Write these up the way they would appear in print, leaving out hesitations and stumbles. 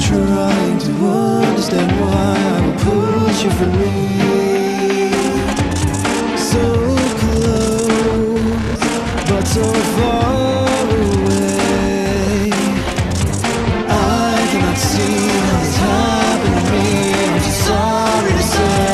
trying to understand why I will push you from me. So close, but so far away. I cannot see how this happened to me. I'm so sorry to say.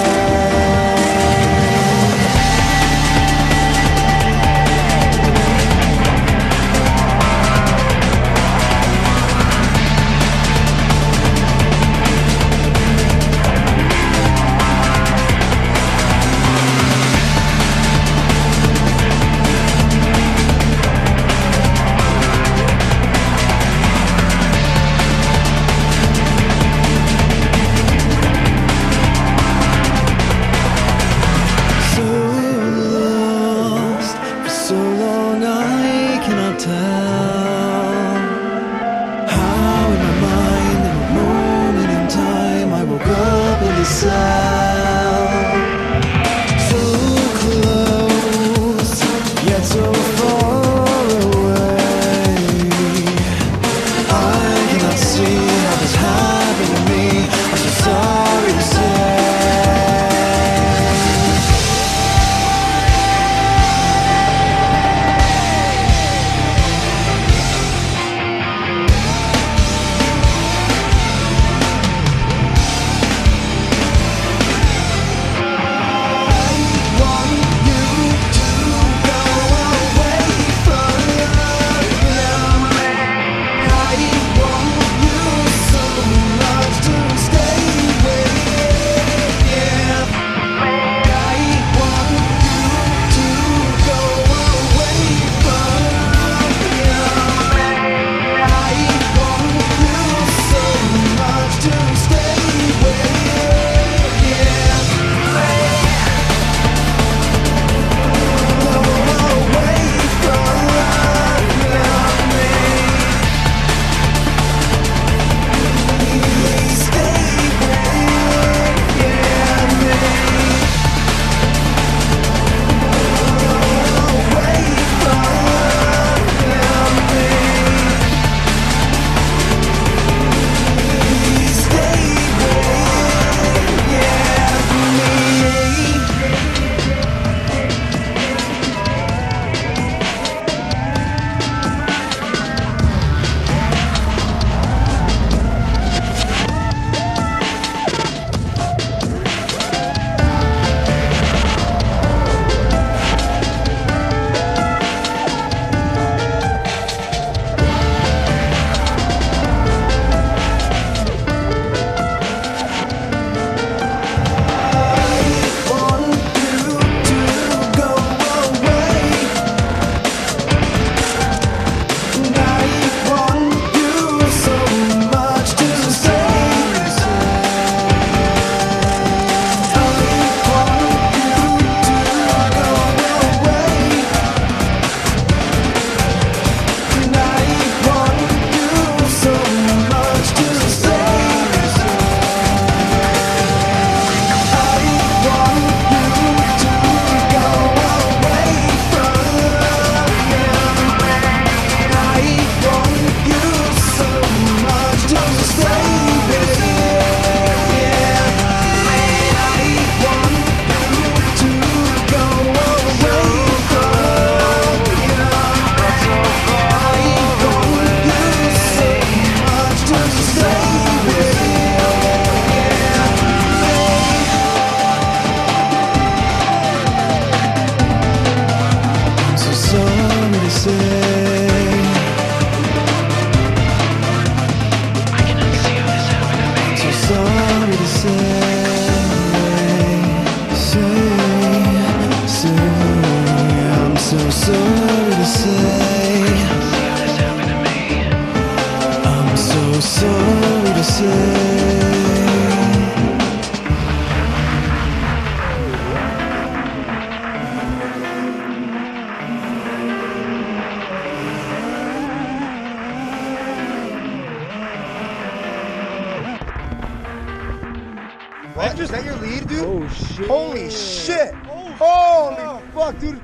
Is that your lead, dude? Oh shit. Holy shit. Holy fuck, dude.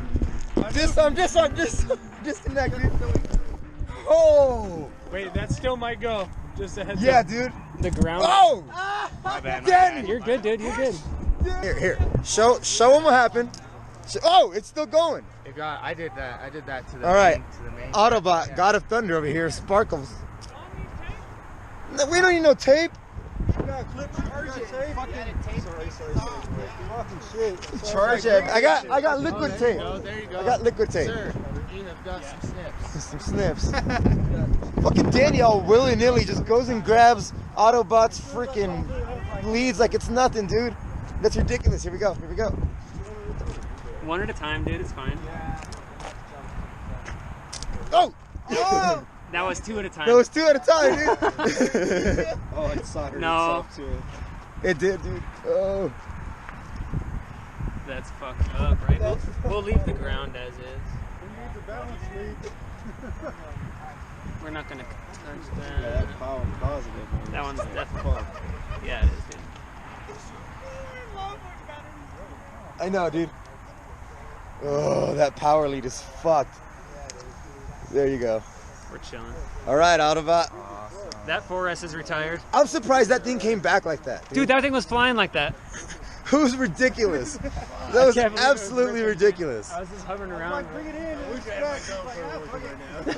I'm just disconnected. Oh. Wait, that still might go. Just a heads Yeah, up. dude. The ground. Oh! My bad. Danny! You're good, dude. You're good. Here. Show them what happened. Oh, it's still going. It got. I did that. I did that to the All right. main, to the main. Autobot, Yeah. God of Thunder over here, sparkles. No, we don't need no tape. Charge it. I got liquid tape. There you go. I got liquid tape. Sir, you have got some snips. Some snips. Fucking Danielle willy-nilly just goes and grabs Autobot's freaking leads like it's nothing, dude. That's ridiculous. Here we go. One at a time, dude. It's fine. Oh! That was 2 at a time. That was 2 at a time, dude. Oh, it soldered No. itself to it. It did, dude. Oh. That's fucked up, right? We'll leave the ground as is. We're not gonna touch Yeah, that. that's power positive. Man. That one's definitely. Fuck. Yeah, it is, dude. I know, dude. Oh, that power lead is fucked. There you go. We're chilling. All right, Autobot. That 4S is retired. I'm surprised that thing came back like that. Dude, that thing was flying like that. It was ridiculous. That was can't believe it was absolutely ridiculous. I was just hovering around.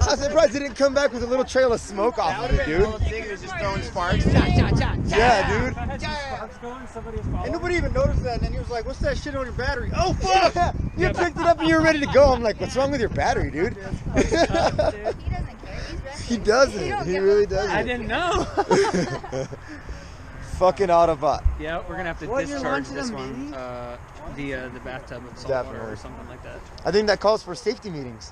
I'm surprised it didn't come back with a little trail of smoke off of it, dude. Thing was just throwing sparks. Yeah, dude. If I had some sparks going, somebody was And following. nobody even noticed that. And then he was like, "What's that shit on your battery?" Oh fuck! You picked it up and you were ready to go. I'm like, what's wrong with your battery, dude? He doesn't care. He's He doesn't. He really doesn't. I didn't know. Fucking Autobot. Yeah, we're gonna have to What, you're discharge launching this a one. mini? The bathtub of salt water Definitely. or something like that. I think that calls for safety meetings.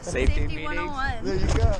Safety 101. There you go.